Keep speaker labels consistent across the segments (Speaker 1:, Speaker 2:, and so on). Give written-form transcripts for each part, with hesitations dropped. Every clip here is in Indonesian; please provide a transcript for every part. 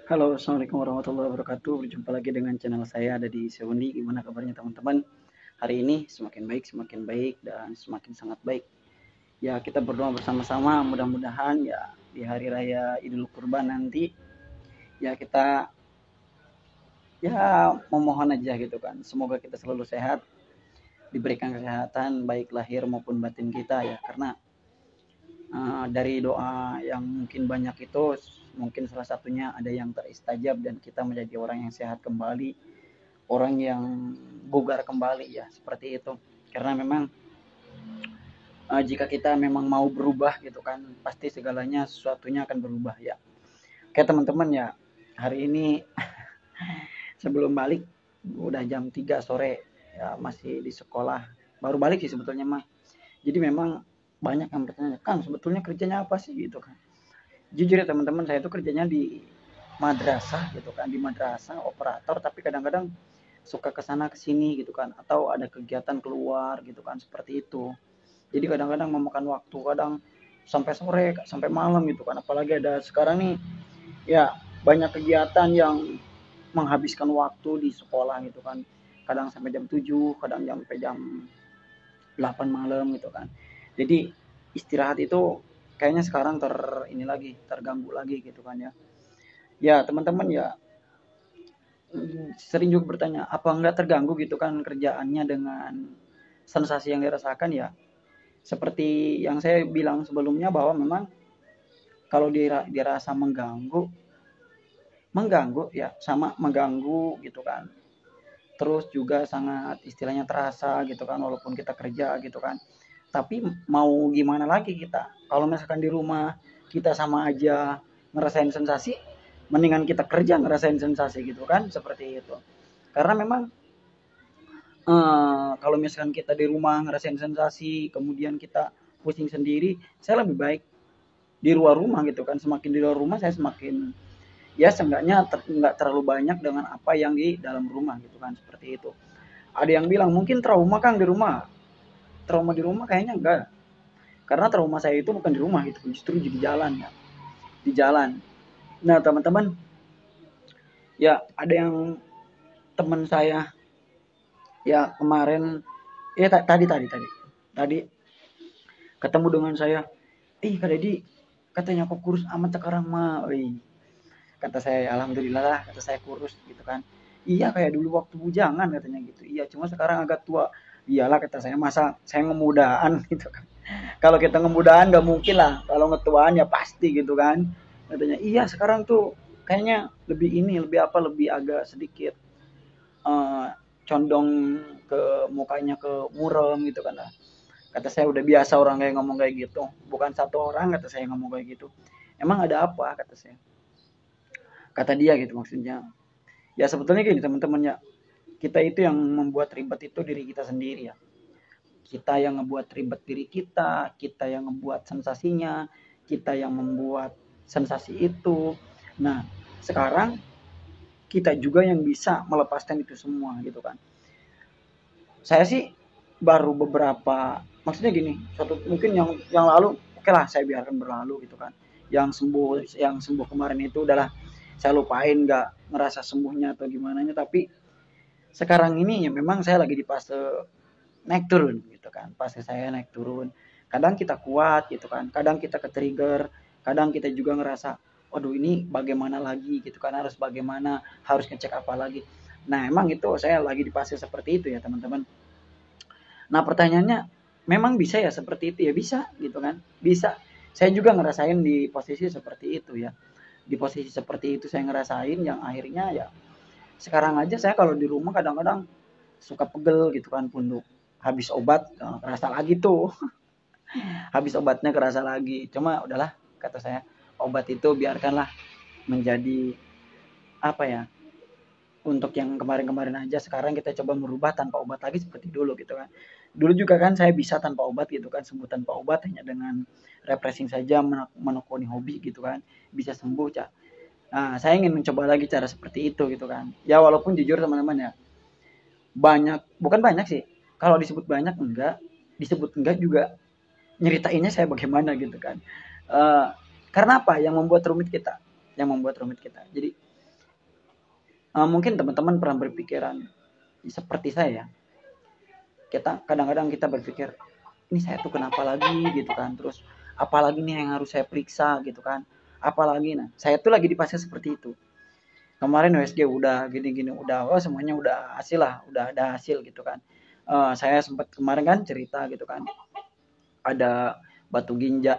Speaker 1: Halo, Assalamualaikum warahmatullahi wabarakatuh. Berjumpa lagi dengan channel saya ada di Seundi. Gimana kabarnya teman-teman? Hari ini semakin baik dan semakin sangat baik. Ya, kita berdoa bersama-sama. Mudah-mudahan ya di hari raya Idul Kurban nanti ya kita ya memohon aja gitu kan. Semoga kita selalu sehat, diberikan kesehatan baik lahir maupun batin kita ya. Karena dari doa yang mungkin banyak itu mungkin salah satunya ada yang teristajab dan kita menjadi orang yang sehat kembali, orang yang bugar kembali ya seperti itu. Karena memang jika kita memang mau berubah gitu kan pasti segalanya sesuatunya akan berubah ya. Kayak teman-teman ya, hari ini sebelum balik udah jam 3 sore ya, masih di sekolah, baru balik sih sebetulnya mah. Jadi memang banyak yang bertanya, Kang sebetulnya kerjanya apa sih gitu kan. Jujur ya teman-teman, saya itu kerjanya di madrasah gitu kan, di madrasah operator, tapi kadang-kadang suka ke sana ke sini gitu kan, atau ada kegiatan keluar gitu kan, seperti itu. Jadi kadang-kadang memakan waktu, kadang sampai sore, sampai malam gitu kan. Apalagi ada sekarang nih, ya banyak kegiatan yang menghabiskan waktu di sekolah gitu kan. Kadang sampai jam 7, kadang sampai jam 8 malam gitu kan. Jadi istirahat itu kayaknya sekarang ini lagi, terganggu lagi gitu kan ya. Ya teman-teman ya, sering juga bertanya, apa enggak terganggu gitu kan kerjaannya dengan sensasi yang dirasakan ya. Seperti yang saya bilang sebelumnya bahwa memang kalau dirasa mengganggu, mengganggu ya sama mengganggu gitu kan. Terus juga sangat istilahnya terasa gitu kan walaupun kita kerja gitu kan. Tapi mau gimana lagi kita? Kalau misalkan di rumah kita sama aja ngerasain sensasi, mendingan kita kerja ngerasain sensasi gitu kan, seperti itu. Karena memang kalau misalkan kita di rumah ngerasain sensasi, kemudian kita pusing sendiri, saya lebih baik di luar rumah gitu kan. Semakin di luar rumah saya semakin ya seenggaknya nggak terlalu banyak dengan apa yang di dalam rumah gitu kan, seperti itu. Ada yang bilang mungkin trauma Kang di rumah. Trauma di rumah kayaknya enggak. Karena trauma saya itu bukan di rumah gitu, justru di jalan ya, di jalan. Nah, teman-teman, ya ada yang teman saya ya kemarin ya tadi ketemu dengan saya, Kak Deddy katanya kok kurus amat sekarang mah." Kata saya, "Alhamdulillah lah," kata saya, "kurus," gitu kan. "Iya kayak dulu waktu bujangan," katanya gitu. "Iya cuma sekarang agak tua." "Iyalah," kata saya, "masa saya ngemudaan," gitu kan. Kalau kita ngemudaan nggak mungkin lah, kalau ngetuaan ya pasti gitu kan. Katanya, "Iya sekarang tuh kayaknya lebih ini, lebih apa, lebih agak sedikit eh, condong ke mukanya ke murem gitu kan." Lah. Kata saya udah biasa orang kayak ngomong kayak gitu. Bukan satu orang kata saya ngomong kayak gitu. Emang ada apa kata saya. Kata dia gitu maksudnya. Ya sebetulnya gini teman-teman ya. Kita itu yang membuat ribet itu diri kita sendiri ya. Kita yang ngebuat ribet diri kita yang ngebuat sensasinya, kita yang membuat sensasi itu. Nah, sekarang kita juga yang bisa melepaskan itu semua gitu kan. Saya sih baru beberapa, maksudnya gini, suatu mungkin yang lalu oke lah saya biarkan berlalu gitu kan. Yang sembuh kemarin itu udahlah saya lupain, nggak ngerasa sembuhnya atau gimana nya, tapi sekarang ini ya memang saya lagi di fase naik turun gitu kan, fase saya naik turun. Kadang kita kuat gitu kan, kadang kita ke trigger, kadang kita juga ngerasa waduh ini bagaimana lagi gitu kan, harus bagaimana, harus ngecek apa lagi. Nah emang itu saya lagi di fase seperti itu ya teman-teman. Nah pertanyaannya, memang bisa ya seperti itu ya, bisa gitu kan, bisa. Saya juga ngerasain di posisi seperti itu ya, di posisi seperti itu saya ngerasain yang akhirnya ya sekarang aja saya kalau di rumah kadang-kadang suka pegel gitu kan, punuk habis obat kerasa lagi tuh. Habis obatnya kerasa lagi, cuma udahlah kata saya, obat itu biarkanlah menjadi apa ya, untuk yang kemarin-kemarin aja. Sekarang kita coba merubah tanpa obat lagi seperti dulu gitu kan. Dulu juga kan saya bisa tanpa obat gitu kan, sembuh tanpa obat hanya dengan refreshing saja, menekuni hobi gitu kan, bisa sembuh cak. Nah saya ingin mencoba lagi cara seperti itu gitu kan ya, walaupun jujur teman-teman ya, banyak, bukan banyak sih, kalau disebut banyak enggak, disebut enggak juga nyeritainnya saya bagaimana gitu kan. Eh, karena apa yang membuat rumit kita, yang membuat rumit kita, jadi Mungkin teman-teman pernah berpikiran seperti saya. Kita kadang-kadang kita berpikir, ini saya tuh kenapa lagi gitu kan, terus apalagi nih yang harus saya periksa gitu kan, apalagi. Nah, saya tuh lagi di fase seperti itu. Kemarin USG udah gini-gini, udah semuanya udah hasil lah, udah ada hasil gitu kan. Saya sempat kemarin kan cerita gitu kan, ada batu ginjal,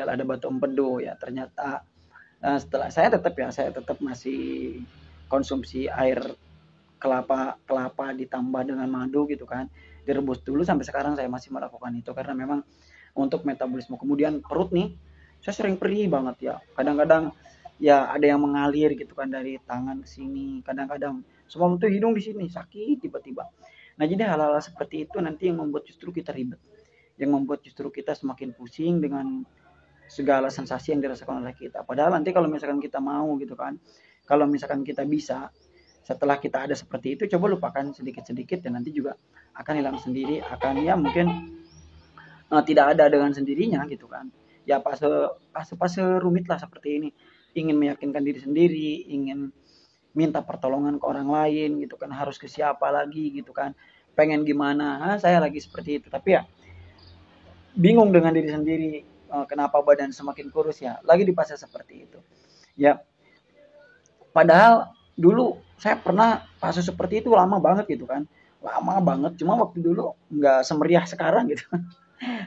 Speaker 1: ada batu empedu ya. Ternyata setelah saya tetap masih konsumsi air kelapa kelapa ditambah dengan madu gitu kan, direbus dulu. Sampai sekarang saya masih melakukan itu karena memang untuk metabolisme. Kemudian perut nih, saya sering perih banget ya, kadang-kadang ya ada yang mengalir gitu kan dari tangan ke sini, kadang-kadang semua itu hidung di sini sakit tiba-tiba. Nah, jadi hal-hal seperti itu nanti yang membuat justru kita ribet, yang membuat justru kita semakin pusing dengan segala sensasi yang dirasakan oleh kita. Padahal nanti kalau misalkan kita mau gitu kan, kalau misalkan kita bisa, setelah kita ada seperti itu, coba lupakan sedikit-sedikit dan nanti juga akan hilang sendiri, akan ya mungkin tidak ada dengan sendirinya gitu kan. Ya fase rumit lah seperti ini, ingin meyakinkan diri sendiri, ingin minta pertolongan ke orang lain gitu kan, harus ke siapa lagi gitu kan, pengen gimana, saya lagi seperti itu. Tapi ya bingung dengan diri sendiri, kenapa badan semakin kurus ya, lagi di fase seperti itu ya. Padahal dulu saya pernah fase seperti itu lama banget gitu kan, lama banget, cuma waktu dulu nggak semeriah sekarang gitu.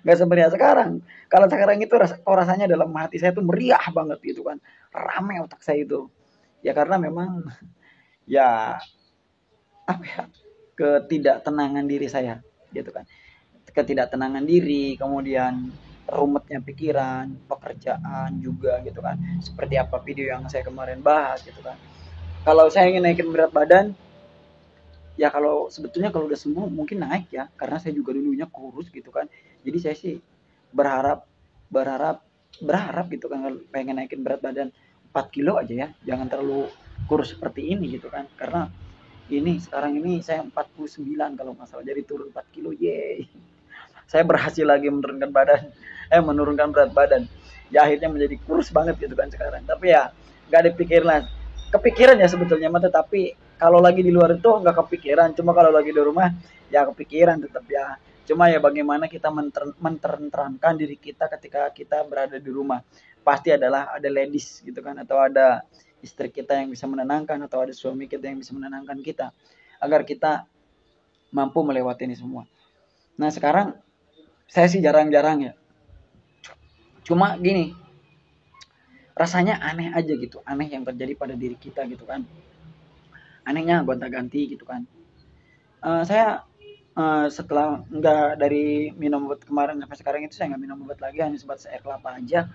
Speaker 1: Nggak semeriah sekarang. Kalau sekarang itu rasanya dalam hati saya tuh meriah banget gitu kan, rame otak saya itu ya, karena memang ya apa ya, ketidaktenangan diri saya gitu kan, ketidaktenangan diri, kemudian rumetnya pikiran, pekerjaan juga gitu kan. Seperti apa video yang saya kemarin bahas gitu kan. Kalau saya ingin naikin berat badan, ya kalau sebetulnya kalau udah sembuh mungkin naik ya, karena saya juga dulunya kurus gitu kan. Jadi saya sih berharap berharap berharap gitu kan, pengen naikin berat badan 4 kilo aja ya, jangan terlalu kurus seperti ini gitu kan. Karena ini sekarang ini saya 49 kalau nggak salah, jadi turun 4 kilo, yeay. Saya berhasil lagi menurunkan berat badan. Ya akhirnya menjadi kurus banget gitu kan sekarang. Tapi ya nggak dipikirin, kepikiran ya sebetulnya mah, tetapi kalau lagi di luar itu nggak kepikiran. Cuma kalau lagi di rumah ya kepikiran tetap ya. Cuma ya bagaimana kita menterangkan diri kita ketika kita berada di rumah. Pasti adalah ada ladies gitu kan, atau ada istri kita yang bisa menenangkan, atau ada suami kita yang bisa menenangkan kita agar kita mampu melewati ini semua. Nah, sekarang saya sih jarang-jarang ya. Cuma gini, rasanya aneh aja gitu, aneh yang terjadi pada diri kita gitu kan. Anehnya gonta-ganti gitu kan. Saya setelah nggak dari minum obat kemarin sampai sekarang itu, saya nggak minum obat lagi, hanya sebatas air kelapa aja.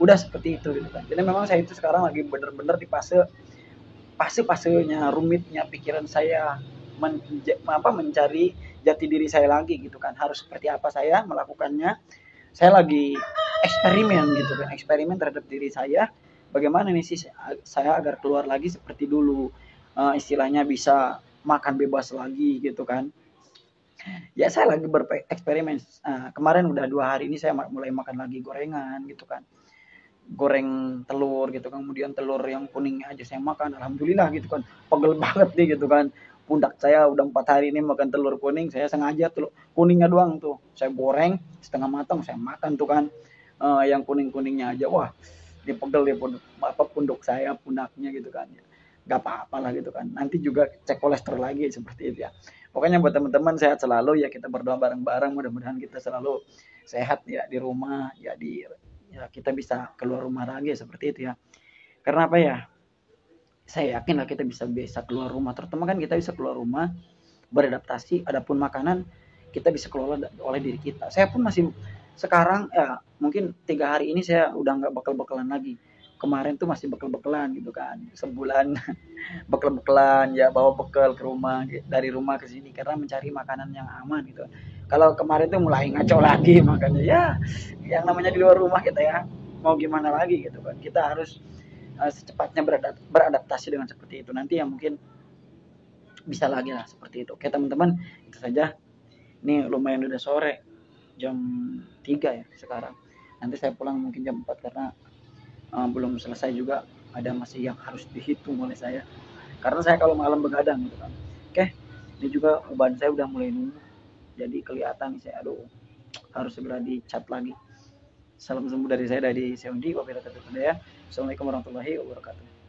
Speaker 1: Udah seperti itu gitu kan. Jadi memang saya itu sekarang lagi bener-bener di fase-fasenya rumitnya pikiran saya, mencari jati diri saya lagi gitu kan. Harus seperti apa saya melakukannya. Saya lagi eksperimen gitu kan, eksperimen terhadap diri saya. Bagaimana nih sih saya agar keluar lagi seperti dulu, istilahnya bisa makan bebas lagi gitu kan. Ya saya lagi bereksperimen. Kemarin udah 2 hari ini saya mulai makan lagi gorengan gitu kan, goreng telur gitu kan, kemudian telur yang kuningnya aja saya makan, alhamdulillah gitu kan, pegel banget nih gitu kan. Pundak saya udah 4 hari ini makan telur kuning, saya sengaja telur kuningnya doang tuh saya goreng setengah matang, saya makan tuh kan. Yang kuning-kuningnya aja, wah dipegel dia punduk saya, pundaknya gitu kan. Gak apa-apa lah gitu kan, nanti juga cek kolesterol lagi seperti itu ya. Pokoknya buat teman-teman sehat selalu ya, kita berdoa bareng-bareng, mudah-mudahan kita selalu sehat ya di rumah ya, ya kita bisa keluar rumah lagi seperti itu ya. Karena apa ya, saya yakin lah kita bisa keluar rumah, terutama kan kita bisa keluar rumah beradaptasi, adapun makanan kita bisa kelola oleh diri kita. Saya pun masih sekarang ya, mungkin 3 hari ini saya udah nggak bekal-bekalan lagi. Kemarin tuh masih bekal-bekalan gitu kan, sebulan bekal-bekalan ya, bawa bekal ke rumah, dari rumah ke sini karena mencari makanan yang aman gitu. Kalau kemarin tuh mulai ngaco lagi, makanya ya yang namanya di luar rumah kita ya, mau gimana lagi gitu kan, kita harus secepatnya beradaptasi dengan seperti itu. Nanti ya mungkin bisa lagi lah seperti itu. Oke teman-teman, itu saja. Ini lumayan udah sore, jam 3 ya sekarang. Nanti saya pulang mungkin jam 4 karena belum selesai juga, ada masih yang harus dihitung oleh saya. karena saya kalau malam begadang gitu kan. Oke, ini juga uban saya udah mulai numbuh, jadi kelihatan saya, aduh, harus segera dicat lagi. Salam sembuh dari saya dari Seondi, wabillahi taufiq hidayah. Assalamualaikum warahmatullahi wabarakatuh.